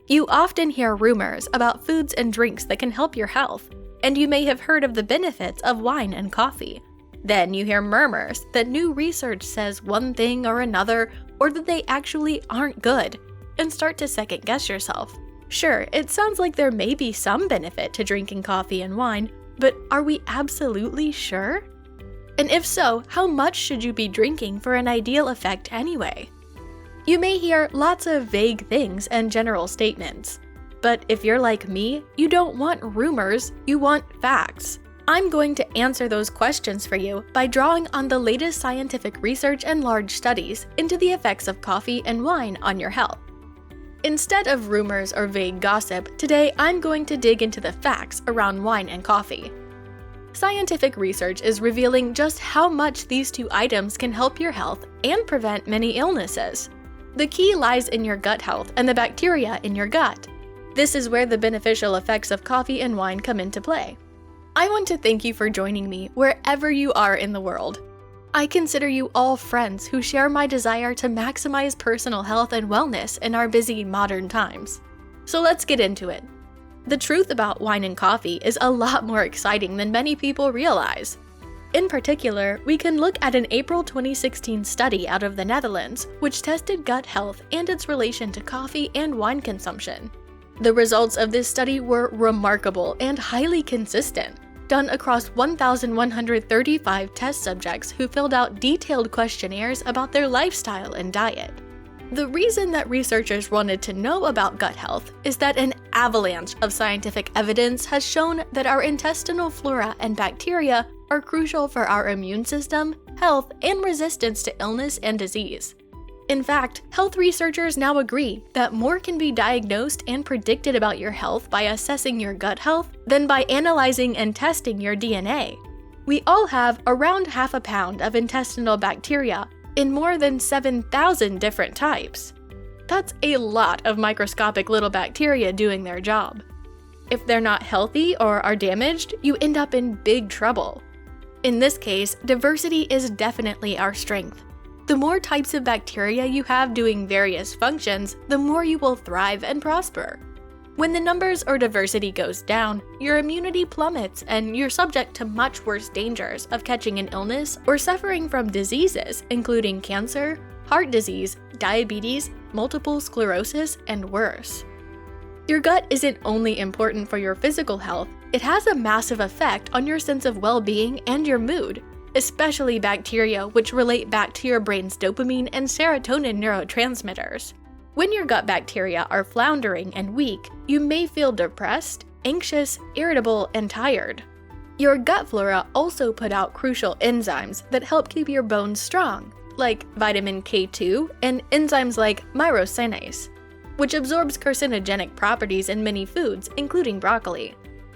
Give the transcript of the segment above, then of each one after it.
You often hear rumors about foods and drinks that can help your health, and you may have heard of the benefits of wine and coffee. Then you hear murmurs that new research says one thing or another, or that they actually aren't good, and start to second-guess yourself. Sure, it sounds like there may be some benefit to drinking coffee and wine, but are we absolutely sure? And if so, how much should you be drinking for an ideal effect anyway? You may hear lots of vague things and general statements. But if you're like me, you don't want rumors, you want facts. I'm going to answer those questions for you by drawing on the latest scientific research and large studies into the effects of coffee and wine on your health. Instead of rumors or vague gossip, today I'm going to dig into the facts around wine and coffee. Scientific research is revealing just how much these two items can help your health and prevent many illnesses. The key lies in your gut health and the bacteria in your gut. This is where the beneficial effects of coffee and wine come into play. I want to thank you for joining me wherever you are in the world. I consider you all friends who share my desire to maximize personal health and wellness in our busy modern times. So let's get into it. The truth about wine and coffee is a lot more exciting than many people realize. In particular, we can look at an April 2016 study out of the Netherlands, which tested gut health and its relation to coffee and wine consumption. The results of this study were remarkable and highly consistent, done across 1,135 test subjects who filled out detailed questionnaires about their lifestyle and diet. The reason that researchers wanted to know about gut health is that an avalanche of scientific evidence has shown that our intestinal flora and bacteria are crucial for our immune system, health, and resistance to illness and disease. In fact, health researchers now agree that more can be diagnosed and predicted about your health by assessing your gut health than by analyzing and testing your DNA. We all have around half a pound of intestinal bacteria in more than 7,000 different types. That's a lot of microscopic little bacteria doing their job. If they're not healthy or are damaged, you end up in big trouble. In this case, diversity is definitely our strength. The more types of bacteria you have doing various functions, the more you will thrive and prosper. When the numbers or diversity goes down, your immunity plummets and you're subject to much worse dangers of catching an illness or suffering from diseases including cancer, heart disease, diabetes, multiple sclerosis, and worse. Your gut isn't only important for your physical health, it has a massive effect on your sense of well-being and your mood, especially bacteria which relate back to your brain's dopamine and serotonin neurotransmitters. When your gut bacteria are floundering and weak, you may feel depressed, anxious, irritable, and tired. Your gut flora also put out crucial enzymes that help keep your bones strong, like vitamin K2 and enzymes like myrosinase, which absorbs carcinogenic properties in many foods, including broccoli.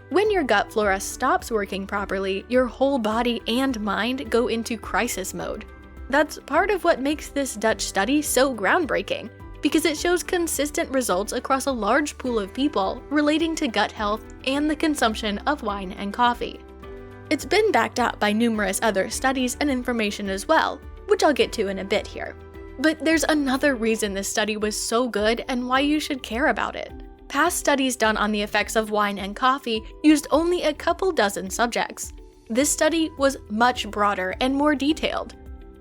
When your gut flora stops working properly, your whole body and mind go into crisis mode. That's part of what makes this Dutch study so groundbreaking, because it shows consistent results across a large pool of people relating to gut health and the consumption of wine and coffee. It's been backed up by numerous other studies and information as well, which I'll get to in a bit here. But there's another reason this study was so good and why you should care about it. Past studies done on the effects of wine and coffee used only a couple dozen subjects. This study was much broader and more detailed.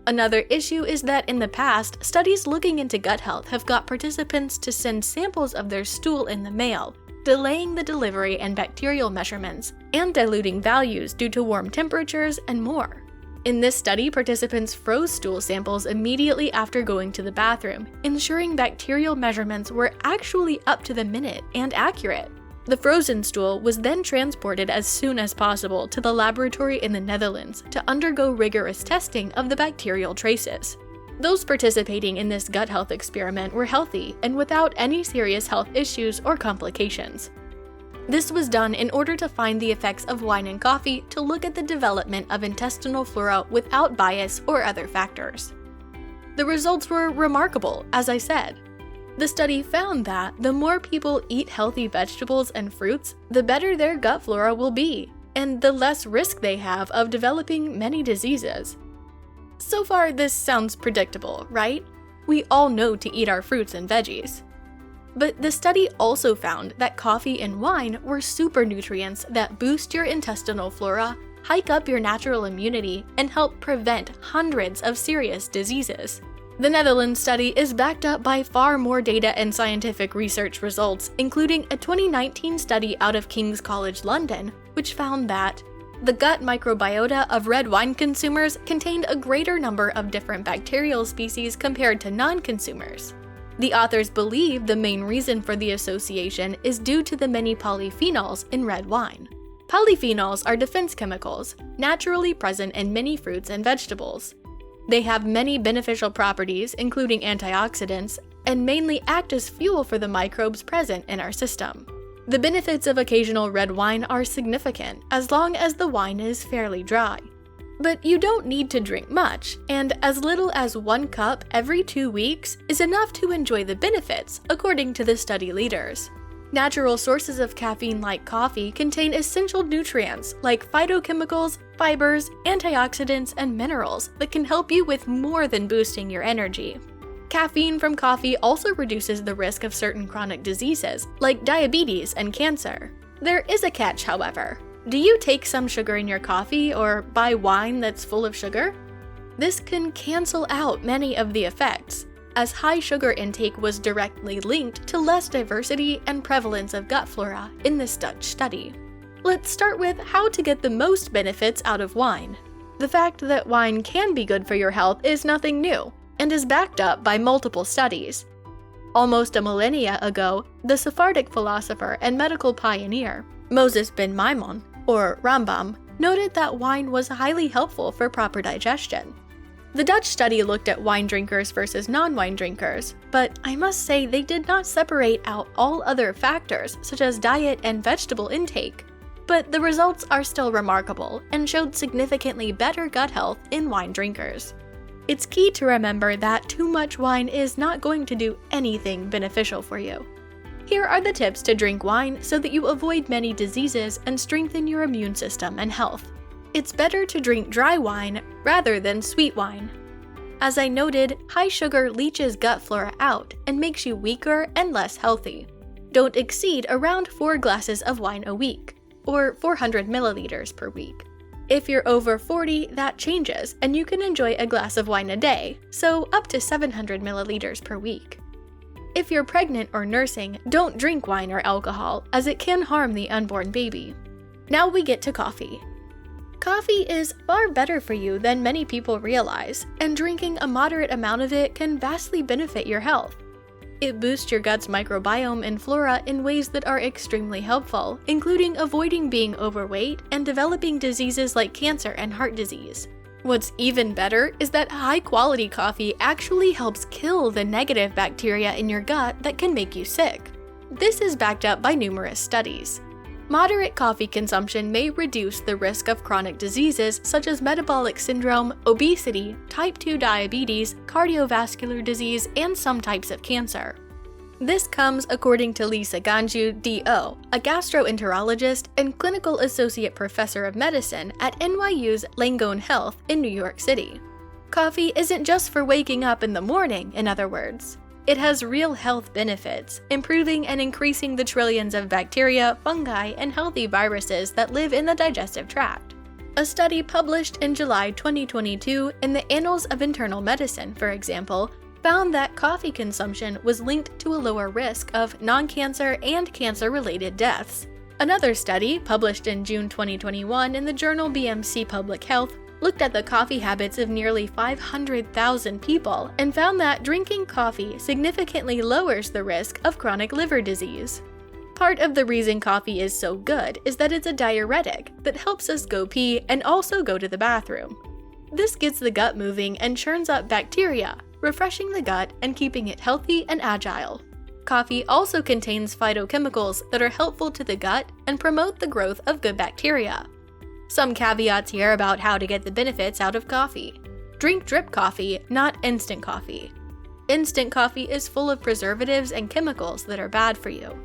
Another issue is that in the past, studies looking into gut health have got participants to send samples of their stool in the mail, delaying the delivery and bacterial measurements, and diluting values due to warm temperatures and more. In this study, participants froze stool samples immediately after going to the bathroom, ensuring bacterial measurements were actually up to the minute and accurate. The frozen stool was then transported as soon as possible to the laboratory in the Netherlands to undergo rigorous testing of the bacterial traces. Those participating in this gut health experiment were healthy and without any serious health issues or complications. This was done in order to find the effects of wine and coffee to look at the development of intestinal flora without bias or other factors. The results were remarkable, as I said. The study found that the more people eat healthy vegetables and fruits, the better their gut flora will be, and the less risk they have of developing many diseases. So far, this sounds predictable, right? We all know to eat our fruits and veggies. But the study also found that coffee and wine were super nutrients that boost your intestinal flora, hike up your natural immunity, and help prevent hundreds of serious diseases. The Netherlands study is backed up by far more data and scientific research results, including a 2019 study out of King's College London, which found that the gut microbiota of red wine consumers contained a greater number of different bacterial species compared to non-consumers. The authors believe the main reason for the association is due to the many polyphenols in red wine. Polyphenols are defense chemicals, naturally present in many fruits and vegetables. They have many beneficial properties, including antioxidants, and mainly act as fuel for the microbes present in our system. The benefits of occasional red wine are significant, as long as the wine is fairly dry. But you don't need to drink much, and as little as 1 cup every 2 weeks is enough to enjoy the benefits, according to the study leaders. Natural sources of caffeine like coffee contain essential nutrients like phytochemicals, fibers, antioxidants, and minerals that can help you with more than boosting your energy. Caffeine from coffee also reduces the risk of certain chronic diseases like diabetes and cancer. There is a catch, however. Do you take some sugar in your coffee or buy wine that's full of sugar? This can cancel out many of the effects, as high sugar intake was directly linked to less diversity and prevalence of gut flora in this Dutch study. Let's start with how to get the most benefits out of wine. The fact that wine can be good for your health is nothing new, and is backed up by multiple studies. Almost a millennia ago, the Sephardic philosopher and medical pioneer, Moses ben Maimon, or Rambam, noted that wine was highly helpful for proper digestion. The Dutch study looked at wine drinkers versus non-wine drinkers, but I must say they did not separate out all other factors such as diet and vegetable intake. But the results are still remarkable and showed significantly better gut health in wine drinkers. It's key to remember that too much wine is not going to do anything beneficial for you. Here are the tips to drink wine so that you avoid many diseases and strengthen your immune system and health. It's better to drink dry wine rather than sweet wine. As I noted, high sugar leaches gut flora out and makes you weaker and less healthy. Don't exceed around 4 glasses of wine a week, or 400 milliliters per week. If you're over 40, that changes, and you can enjoy a glass of wine a day, so up to 700 milliliters per week. If you're pregnant or nursing, don't drink wine or alcohol, as it can harm the unborn baby. Now we get to coffee. Coffee is far better for you than many people realize, and drinking a moderate amount of it can vastly benefit your health. It boosts your gut's microbiome and flora in ways that are extremely helpful, including avoiding being overweight and developing diseases like cancer and heart disease. What's even better is that high-quality coffee actually helps kill the negative bacteria in your gut that can make you sick. This is backed up by numerous studies. Moderate coffee consumption may reduce the risk of chronic diseases such as metabolic syndrome, obesity, type 2 diabetes, cardiovascular disease, and some types of cancer. This comes according to Lisa Ganju, D.O., a gastroenterologist and clinical associate professor of medicine at NYU's Langone Health in New York City. Coffee isn't just for waking up in the morning, in other words. It has real health benefits, improving and increasing the trillions of bacteria, fungi, and healthy viruses that live in the digestive tract. A study published in July 2022 in the Annals of Internal Medicine, for example, found that coffee consumption was linked to a lower risk of non-cancer and cancer-related deaths. Another study, published in June 2021 in the journal BMC Public Health, looked at the coffee habits of nearly 500,000 people and found that drinking coffee significantly lowers the risk of chronic liver disease. Part of the reason coffee is so good is that it's a diuretic that helps us go pee and also go to the bathroom. This gets the gut moving and churns up bacteria, refreshing the gut and keeping it healthy and agile. Coffee also contains phytochemicals that are helpful to the gut and promote the growth of good bacteria. Some caveats here about how to get the benefits out of coffee. Drink drip coffee, not instant coffee. Instant coffee is full of preservatives and chemicals that are bad for you.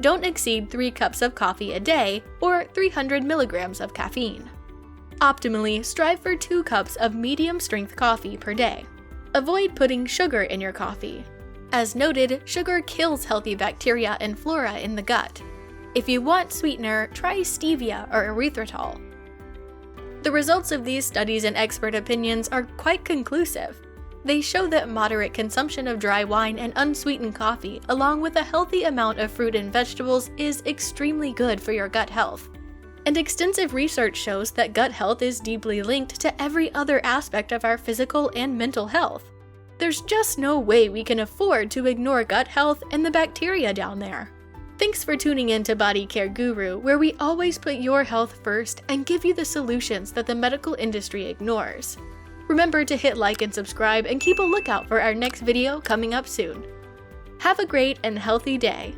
Don't exceed 3 cups of coffee a day or 300 milligrams of caffeine. Optimally, strive for 2 cups of medium-strength coffee per day. Avoid putting sugar in your coffee. As noted, sugar kills healthy bacteria and flora in the gut. If you want sweetener, try stevia or erythritol. The results of these studies and expert opinions are quite conclusive. They show that moderate consumption of dry wine and unsweetened coffee, along with a healthy amount of fruit and vegetables, is extremely good for your gut health. And extensive research shows that gut health is deeply linked to every other aspect of our physical and mental health. There's just no way we can afford to ignore gut health and the bacteria down there. Thanks for tuning in to Body Care Guru, where we always put your health first and give you the solutions that the medical industry ignores. Remember to hit like and subscribe and keep a lookout for our next video coming up soon. Have a great and healthy day.